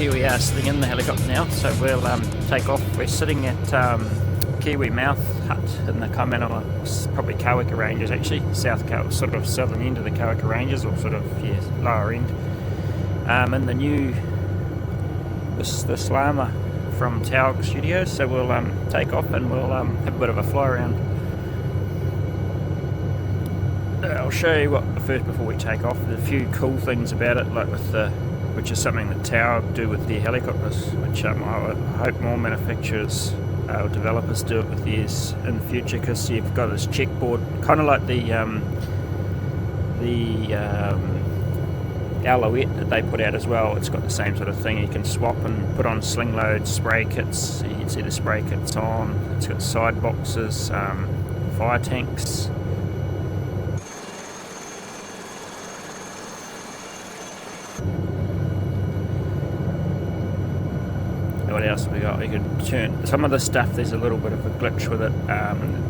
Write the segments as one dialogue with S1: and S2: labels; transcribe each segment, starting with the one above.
S1: here we are sitting in the helicopter now, so we'll take off. We're sitting at Kiwi Mouth Hut in the Kaimanawa, probably Kawika Ranges actually, sort of southern end of the Kawika Ranges, or sort of, yeah, lower end. In the new, this Lama from Taogs Studios, so we'll take off and we'll have a bit of a fly around. I'll show you what first before we take off. There's a few cool things about it, like with the, which is something that Taog do with their helicopters, which I hope more manufacturers or developers do it with theirs in the future, because you've got this checkboard, kind of like the Alouette that they put out as well. It's got the same sort of thing. You can swap and put on sling load spray kits. So you can see the spray kits on. It's got side boxes, fire tanks. What else we got? We could turn some of the stuff. There's a little bit of a glitch with it,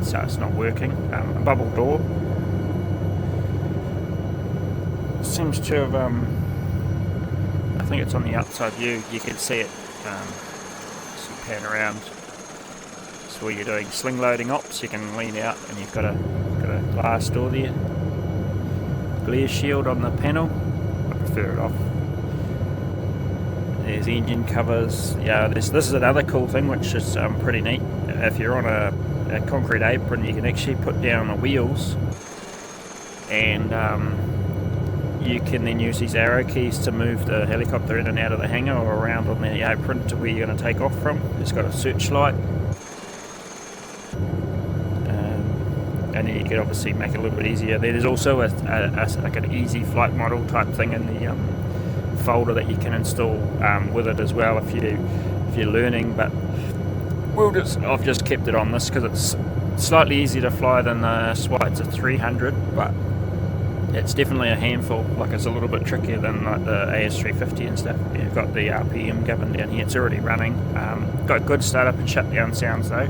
S1: so it's not working. A bubble door seems to have. I think it's on the outside view. You can see it. So pan around. So where you're doing sling loading ops, you can lean out, and you've got a glass door there. Glare shield on the panel. I prefer it off. There's engine covers. Yeah, this is another cool thing, which is pretty neat. If you're on a concrete apron, you can actually put down the wheels, and you can then use these arrow keys to move the helicopter in and out of the hangar or around on the apron to where you're going to take off from. It's got a searchlight, and then you can obviously make it a little bit easier. There's also like an easy flight model type thing in the folder that you can install with it as well if you're learning. But I've just kept it on this because it's slightly easier to fly than the Schweitzer 300, but it's definitely a handful. Like, it's a little bit trickier than like the S350 and stuff. You've got the RPM governed down here. It's already running. Got good startup and shutdown sounds though.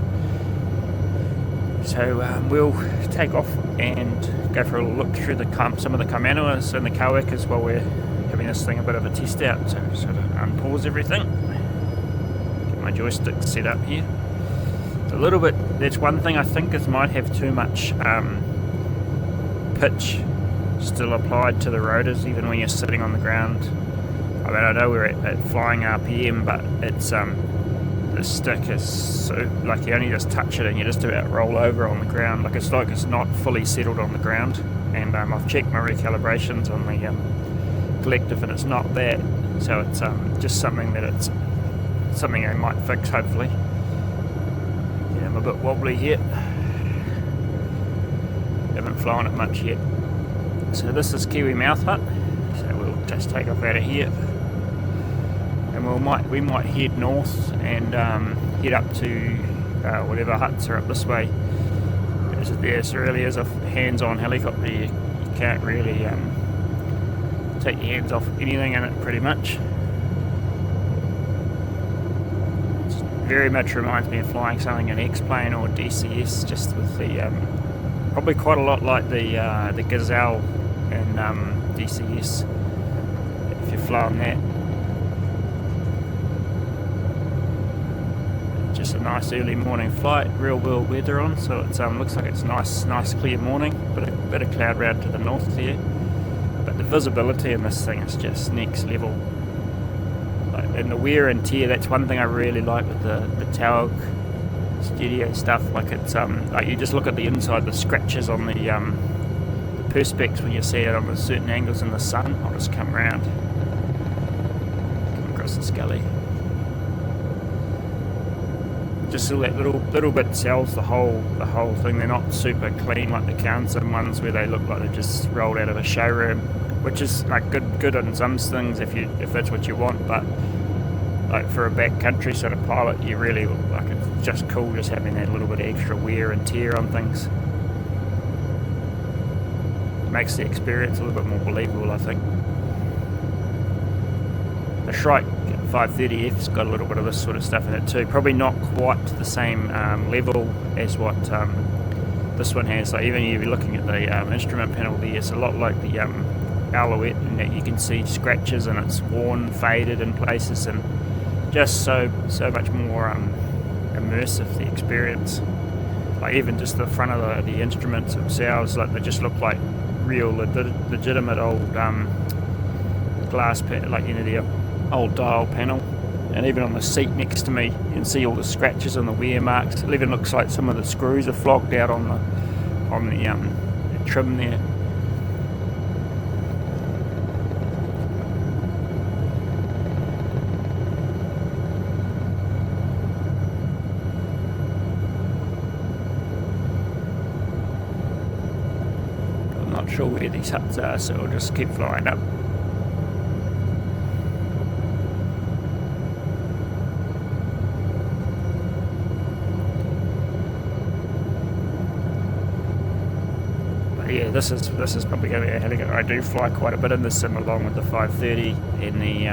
S1: So we'll take off and go for a look through some of the Kaimanawas and the Kawikas while we're having this thing a bit of a test out. So sort of unpause everything, get my joystick set up here. It's a little bit, that's one thing I think is might have too much pitch still applied to the rotors even when you're sitting on the ground. I mean, I know we're at flying RPM, but it's the stick is so, like, you only just touch it and you just about roll over on the ground. Like it's not fully settled on the ground. And I've checked my recalibrations on the collective, and it's not that, so it's just something I might fix, hopefully. Yeah, I'm a bit wobbly here, haven't flown it much yet. So this is Kiwi Mouth Hut, so we'll just take off out of here, and we might head north and head up to whatever huts are up this way. This really is a hands-on helicopter. You can't really take your hands off anything in it, pretty much. It very much reminds me of flying something in X-Plane or DCS, just with the probably quite a lot like the Gazelle in DCS, if you've flown that. Just a nice early morning flight, real world weather on, so it looks like it's nice clear morning, but a bit of cloud round to the north there. But the visibility in this thing is just next level. Like, and the wear and tear, that's one thing I really like with the Taog Studio stuff. Like, it's like, you just look at the inside, the scratches on the perspex when you see it on certain angles in the sun. I'll just come around, come across this gully. Just all that little bit sells the whole thing. They're not super clean like the Council ones where they look like they're just rolled out of a showroom, which is like good on some things if that's what you want. But like for a backcountry sort of pilot, you really like, it's just cool just having that little bit of extra wear and tear on things. It makes the experience a little bit more believable, I think. The Shrike 530F's got a little bit of this sort of stuff in it too. Probably not quite to the same level as what this one has. Like, even if you're looking at the instrument panel there, it's a lot like the Alouette, and that you can see scratches and it's worn, faded in places, and just so much more immersive, the experience. Like even just the front of the instruments themselves, like they just look like real legitimate old glass like the old dial panel. And even on the seat next to me, you can see all the scratches and the wear marks. It even looks like some of the screws are flogged out on the trim there. I'm not sure where these huts are, so I'll just keep flying up. Yeah, this is probably going to be a helicopter. I do fly quite a bit in the sim, along with the 530 and the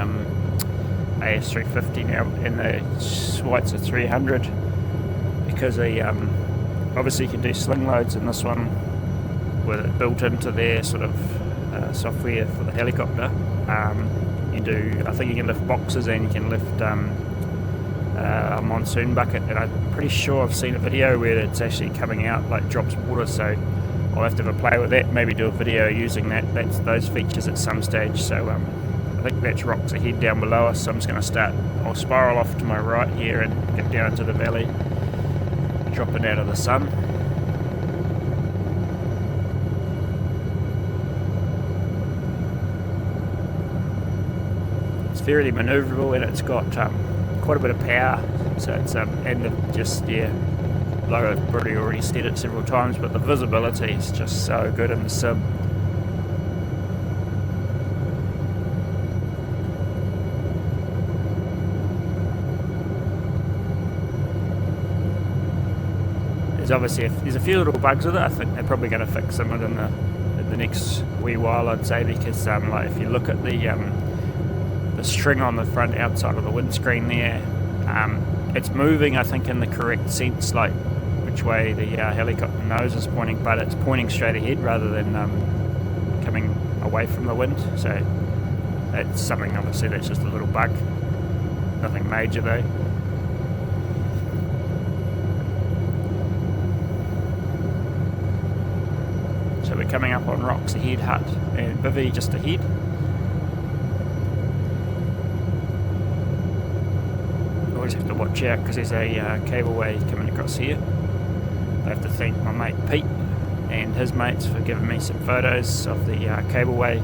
S1: AS350 now, and the Schweitzer 300, because they obviously you can do sling loads in this one with it built into their sort of software for the helicopter. You do, I think you can lift boxes and you can lift a monsoon bucket, and I'm pretty sure I've seen a video where it's actually coming out like drops water, so I'll have to have a play with that, maybe do a video using those features at some stage. So I think that's rocks ahead down below us, so I'm just going to I'll spiral off to my right here and get down into the valley, dropping out of the sun. It's fairly manoeuvrable, and it's got quite a bit of power, so it's like I've probably already said it several times, but the visibility is just so good in the sim. There's a few little bugs with it. I think they're probably going to fix them within the next wee while, I'd say, because like if you look at the string on the front outside of the windscreen there, it's moving, I think, in the correct sense, like which way the helicopter nose is pointing, but it's pointing straight ahead rather than coming away from the wind. So that's something, obviously, that's just a little bug. Nothing major though. So we're coming up on rocks ahead, hut and bivvy just ahead. Always have to watch out because there's a cableway coming across here. I have to thank my mate Pete and his mates for giving me some photos of the cableway.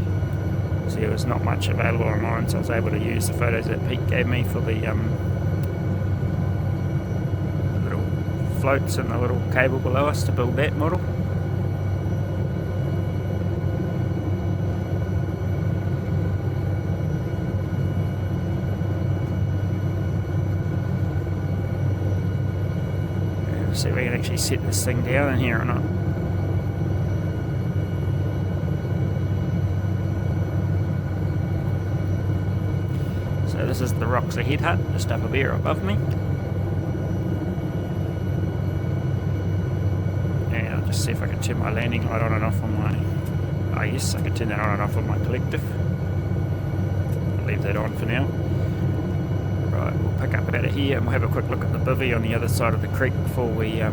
S1: So there was not much available online, so I was able to use the photos that Pete gave me for the little floats and the little cable below us to build that model. See if we can actually set this thing down in here or not. So this is the rocks ahead hut, just up there above me. And I'll just see if I can turn my landing light on and off on my... Oh yes, I can turn that on and off on my collective. I'll leave that on for now. Right, we'll pick up out of here and we'll have a quick look at the bivvy on the other side of the creek before we get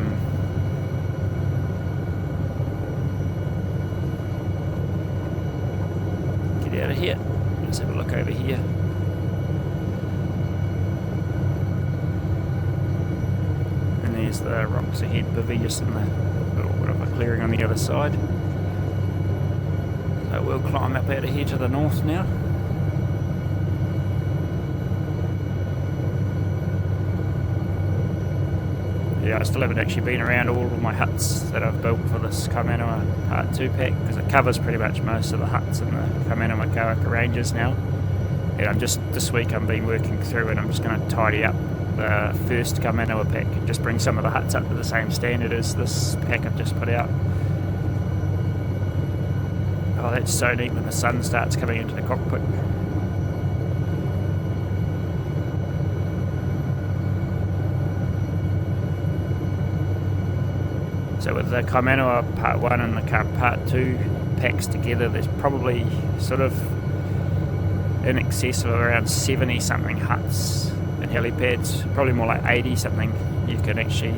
S1: out of here. Let's have a look over here. And there's the rocks ahead bivvy just in the little bit of a clearing on the other side. So we'll climb up out of here to the north now. Yeah, I still haven't actually been around all of my huts that I've built for this Kaimanawa Part 2 pack, because it covers pretty much most of the huts in the Kaimanawa Kawaka Ranges now. And this week I've been working through and I'm just going to tidy up the first Kaimanawa pack and just bring some of the huts up to the same standard as this pack I've just put out. Oh, that's so neat when the sun starts coming into the cockpit. So with the Kaimanawa Part 1 and the Part 2 packs together, there's probably sort of in excess of around 70 something huts and helipads, probably more like 80 something you can actually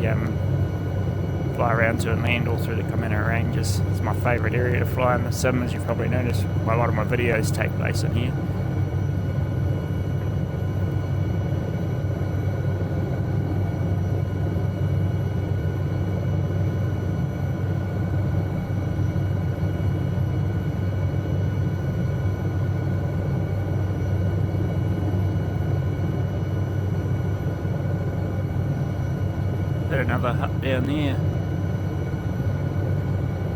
S1: fly around to and land all through the Comino Ranges. It's my favourite area to fly in the sim, as you've probably noticed. A lot of my videos take place in here. There's another hut down there.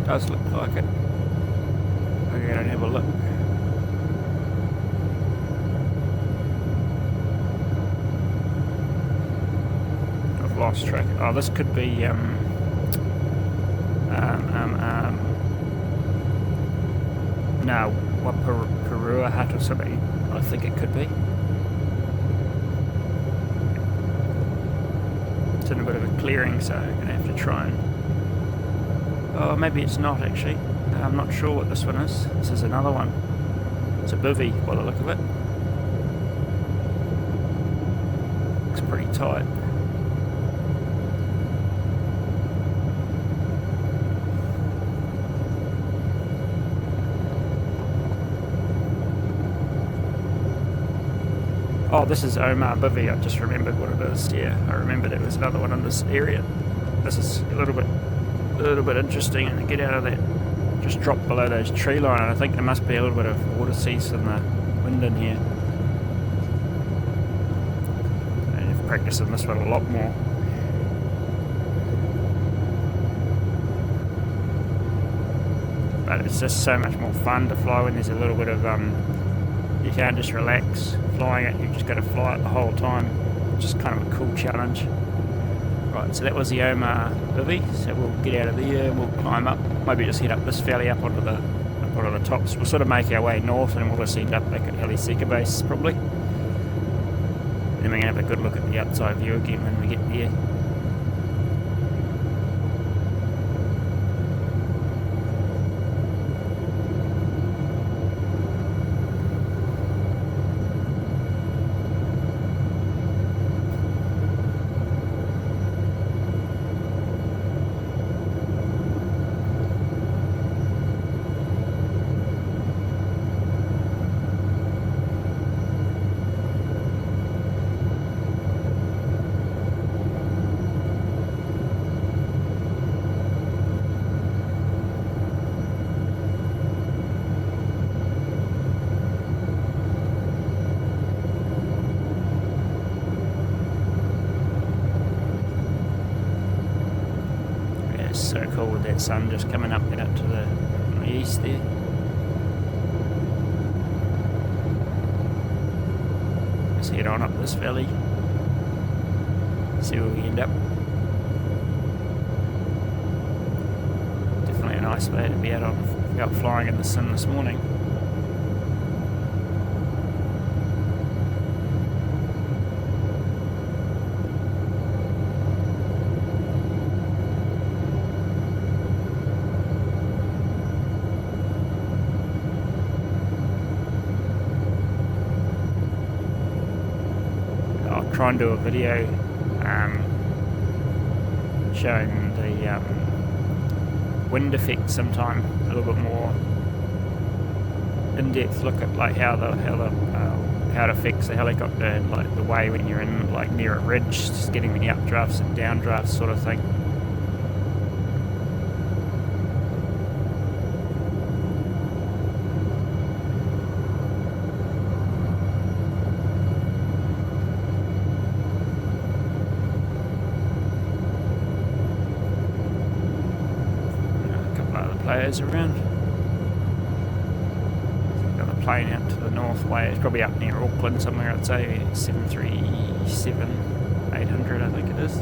S1: Does look like it. I'll go and have a look. I've lost track. Oh, this could be no, Waparua hut or something. I think it could be. It's in a bit of a clearing, so I'm going to have to try and... Oh, maybe it's not actually. I'm not sure what this one is. This is another one. It's a bivvy by the look of it. Looks pretty tight. Oh, this is Omar Bivvy. I just remembered what it is. Yeah, I remembered it was another one in this area. This is a little bit interesting, and to get out of that, just drop below those tree line. And I think there must be a little bit of water cease in the wind in here. And you've practiced in this one a lot more. But it's just so much more fun to fly when there's a little bit of you can't just relax flying it, you've just got to fly it the whole time. It's just kind of a cool challenge. Right, so that was the Omar Bivvy, so we'll get out of there and we'll climb up, maybe just head up this valley up onto the tops. We'll sort of make our way north and we'll just end up back at Heli Seeker base probably. Then we're going to have a good look at the outside view again when we get there. So cool with that sun just coming up and up to the east there. Let's head on up this valley, see where we end up. Definitely a nice way to be out flying in the sun this morning. Try and do a video showing the wind effect sometime, a little bit more in-depth look at like how it affects the helicopter, and like the way when you're in like near a ridge, just getting the updrafts and downdrafts sort of thing. Players around. Got a plane out to the north way. It's probably up near Auckland somewhere, I'd say. 737-800, I think it is.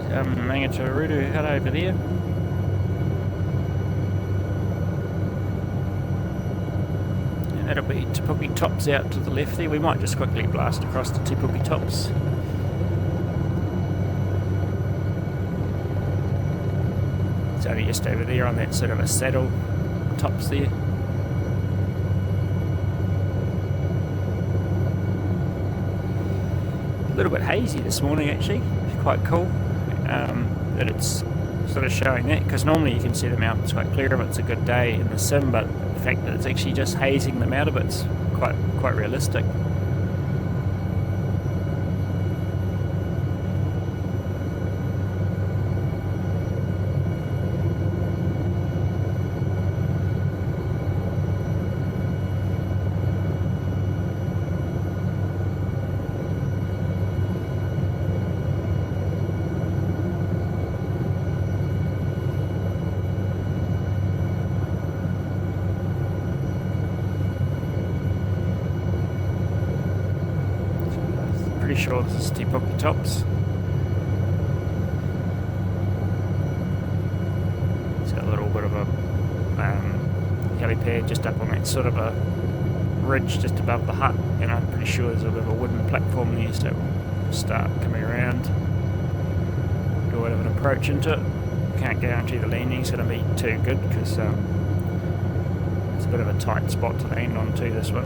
S1: There's Mangatarudu hut over there. that'll be Te Puke Tops out to the left there. We might just quickly blast across to Te Puke Tops. It's only just over there on that sort of a saddle tops there. A little bit hazy this morning actually, it's quite cool that it's sort of showing that, because normally you can see the mountains quite clear if it's a good day in the sim, but the fact that it's actually just hazing them out a bit's quite realistic. Pretty sure this is Te Puke Tops. It's got a little bit of a helipad just up on that sort of a ridge just above the hut, and I'm pretty sure there's a bit of a wooden platform there, so we'll start coming around, do a bit of an approach into it. Can't guarantee the landing's going to be too good because it's a bit of a tight spot to land on too, this one.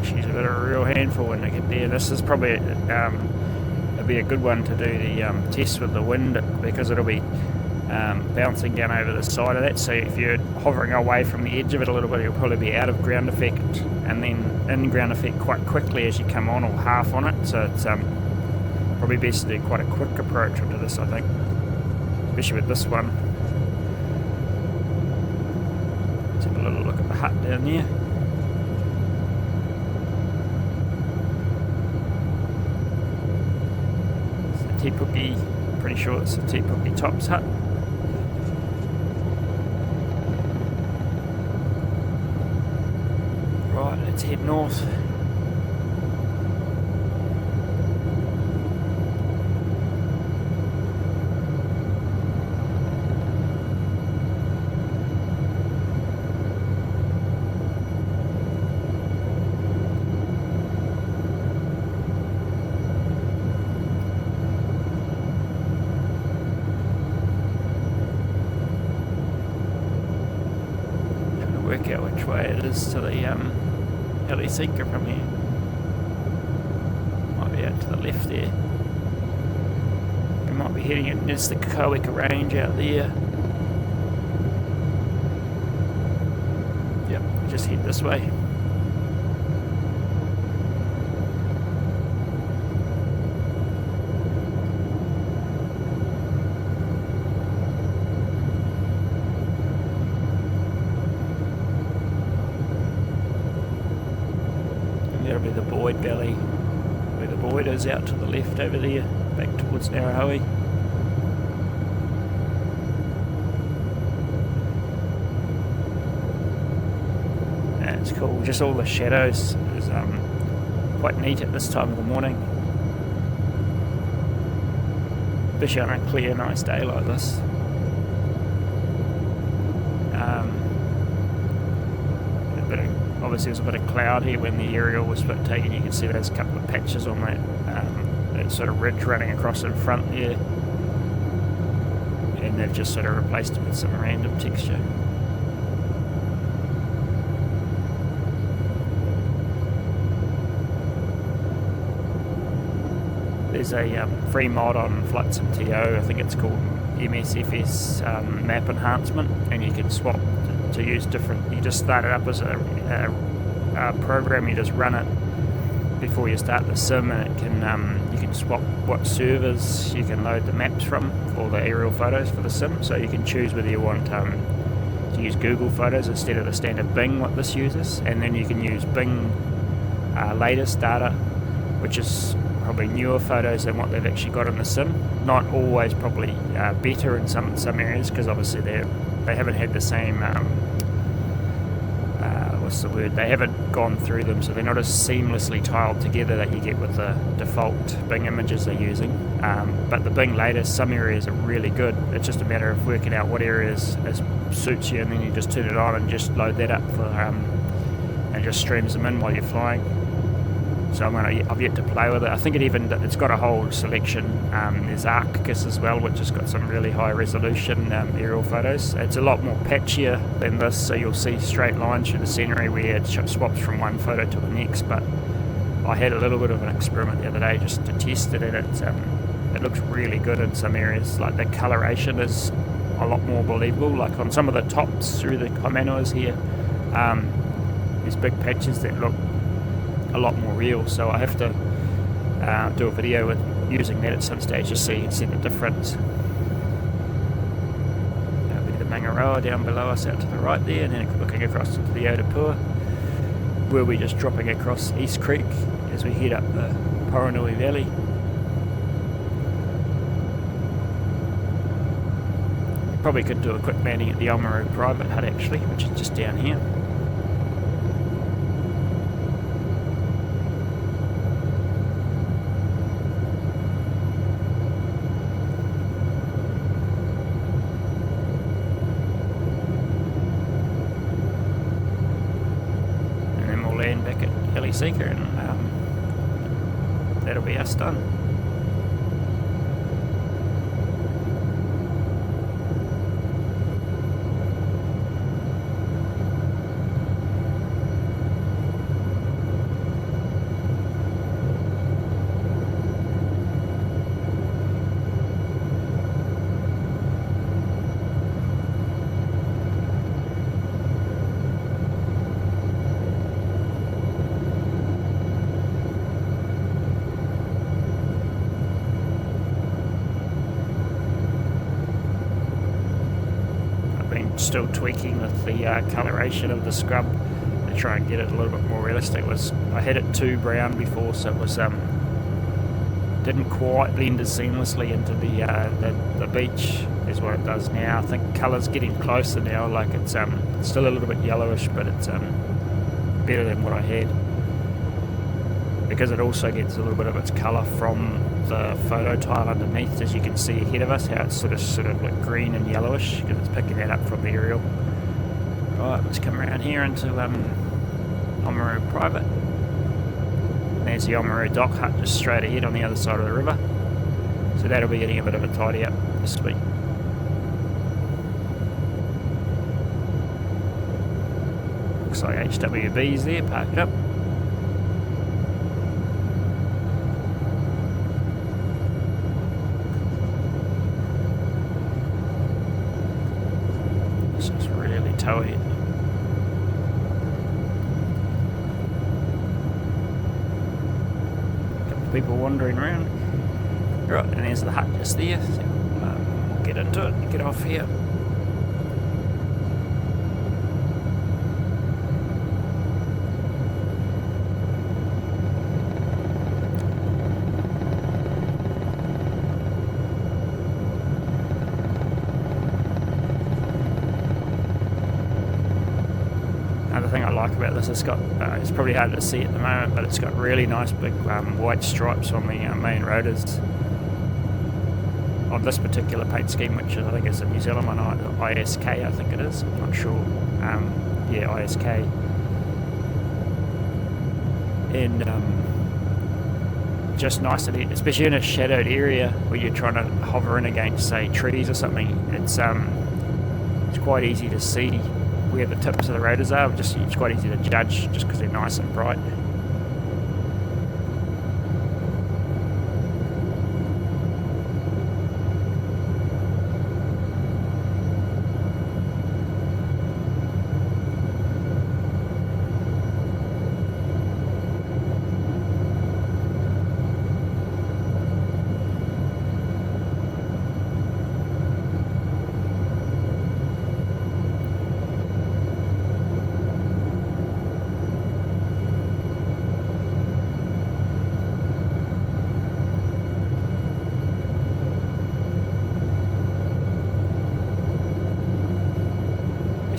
S1: She's a bit of a real handful when they get there. This is probably it'll be a good one to do the test with the wind, because it'll be bouncing down over the side of that, so if you're hovering away from the edge of it a little bit, you'll probably be out of ground effect and then in ground effect quite quickly as you come on, or half on it, so it's probably best to do quite a quick approach onto this, I think, especially with this one. Let's have a little look at the hut down there. Te Puke, pretty sure it's the Te Puke Tops hut. Right, let's head north. Work out which way it is to the Helsinki from here. Might be out to the left there. We might be heading it. There's the Kauika Range out there. Yep, just head this way. That'll be the Boyd Valley, where the Boyd is, out to the left over there, back towards Narrahoe. And it's cool, just all the shadows is quite neat at this time of the morning. Especially on a clear, nice day like this. Obviously there's a bit of cloud here when the aerial was taken. You can see there's a couple of patches on that sort of ridge running across in front there, and they've just sort of replaced it with some random texture. There's a free mod on Flight Sim TO, I think it's called MSFS Map Enhancement, and you can swap to use different. You just start it up as a program, you just run it, before you start the sim, and it can you can swap what servers you can load the maps from for the aerial photos for the sim. So you can choose whether you want to use Google Photos instead of the standard Bing, what this uses, and then you can use Bing latest data, which is probably newer photos than what they've actually got in the sim. Not always probably better in some areas, because obviously they haven't had the same what's the word? They haven't gone through them, so they're not as seamlessly tiled together that you get with the default Bing images they're using. But the Bing latest, some areas are really good. It's just a matter of working out what areas suits you, and then you just turn it on and just load that up for and it just streams them in while you're flying. So I've yet to play with it. I think it's got a whole selection. There's Arcus as well, which has got some really high resolution aerial photos. It's a lot more patchier than this, so you'll see straight lines through the scenery where it swaps from one photo to the next. But I had a little bit of an experiment the other day just to test it, and it looks really good in some areas. Like the coloration is a lot more believable. Like on some of the tops through the Kaimanuas here, there's big patches that look a lot more real, so I have to do a video with using that at some stage just so you can see the difference. The Mangaroa down below us out to the right there, and then looking across into the Otapua, where we're just dropping across East Creek as we head up the Poronui Valley. Probably could do a quick landing at the Oamaru private hut actually, which is just down here. Back at Seeker, and that'll be us done. Still tweaking with the coloration of the scrub to try and get it a little bit more realistic. I had it too brown before, so it was didn't quite blend as seamlessly into the beach as what it does now. I think colour's getting closer now. Like it's still a little bit yellowish, but it's better than what I had, because it also gets a little bit of its colour from the photo tile underneath, as you can see ahead of us, how it's sort of like green and yellowish, because it's picking that up from the aerial. Right, let's come around here into Oamaru Private. There's the Oamaru dock hut just straight ahead on the other side of the river, so that'll be getting a bit of a tidy up this week. Looks like HWB's there parked up. Towhead. A couple of people wandering around. Right, and there's the hut just there. So, we'll get into it and get off here. Another thing I like about this, it's probably hard to see at the moment, but it's got really nice big white stripes on the main rotors on this particular paint scheme, which I think is a New Zealand one, ISK I think it is, I'm not sure. Yeah, ISK. And just nice, especially in a shadowed area where you're trying to hover in against, say, trees or something. It's quite easy to see where the tips of the rotors are. It's quite easy to judge just because they're nice and bright.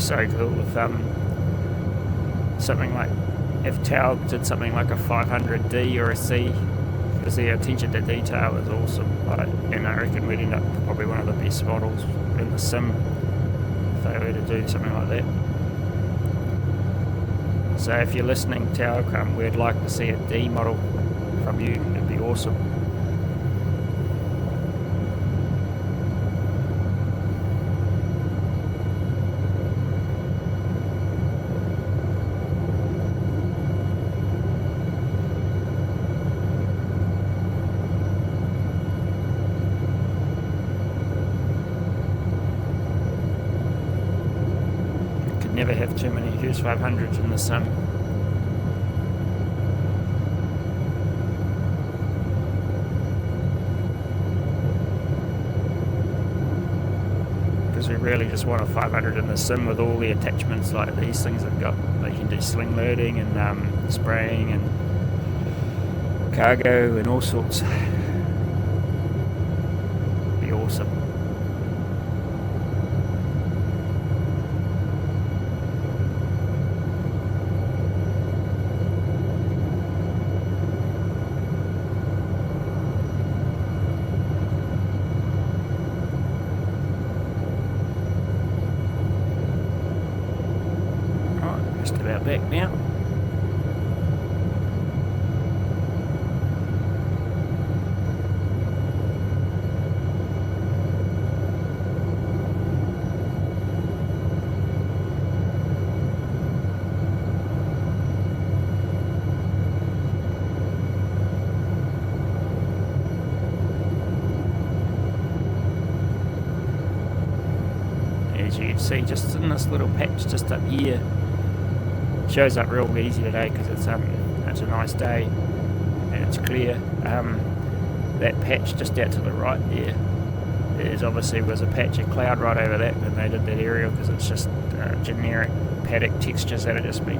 S1: so cool if something like, if Taogs did something like a 500D or a C, because the attention to detail is awesome. And I reckon we'd end up probably one of the best models in the sim if they were to do something like that. So if you're listening, Taog, we'd like to see a D model from you. It'd be awesome. Never have too many Hughes 500s in the sim. Because we really just want a 500 in the sim with all the attachments like these things have got. They can do sling loading and spraying and cargo and all sorts. Be awesome. About back now. As you can see, just in this little patch just up here, shows up real easy today because it's a nice day and it's clear. That patch just out to the right there is obviously was a patch of cloud right over that when they did that aerial, because it's just generic paddock textures that have just been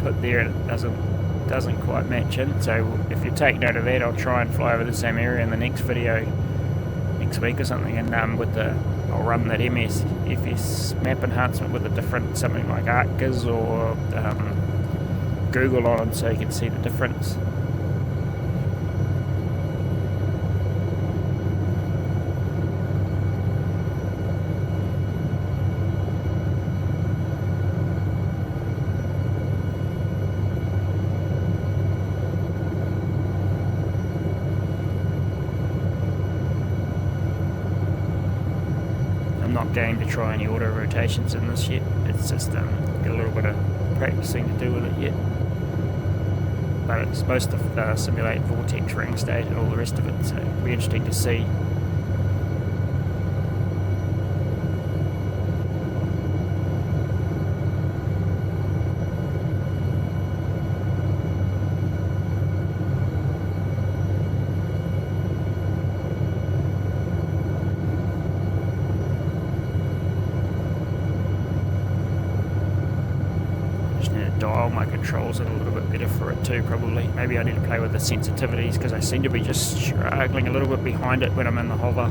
S1: put there, and it doesn't quite match in. So if you take note of that, I'll try and fly over the same area in the next video next week or something, and I'll run that MSFS map enhancement with a different, something like ArcGIS or Google on, so you can see the difference. I'm not going to try any auto rotations in this yet. It's just got a little bit of practicing to do with it yet. But it's supposed to simulate vortex ring state and all the rest of it, so it'll be interesting to see. Dial my controls in a little bit better for it too, probably. Maybe I need to play with the sensitivities, because I seem to be just struggling a little bit behind it when I'm in the hover.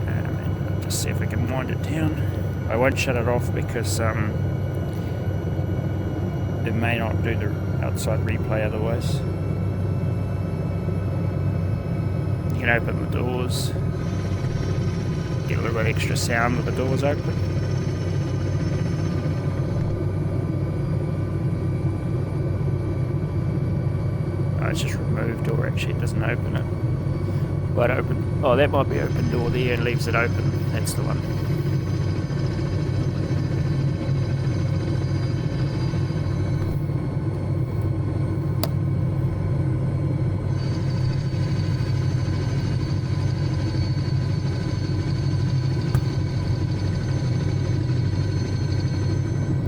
S1: And I'll just see if we can wind it down. I won't shut it off because it may not do the outside replay otherwise. You can open the doors, get a little bit extra sound with the doors open. It's just removed, or actually it doesn't open it. But open, oh, that might be open door there and leaves it open. That's the one.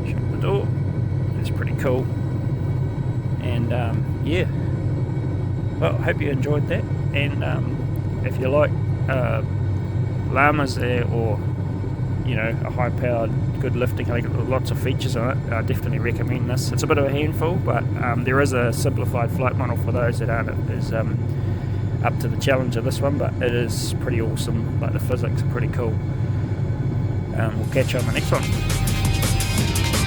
S1: Shut the door. That's pretty cool. And yeah. Well, I hope you enjoyed that, and if you like Lamas there, or a high-powered, good lifting, I think lots of features on it, I definitely recommend this. It's a bit of a handful, but there is a simplified flight model for those that aren't as up to the challenge of this one, but it is pretty awesome. Like, the physics are pretty cool. we'll catch you on the next one.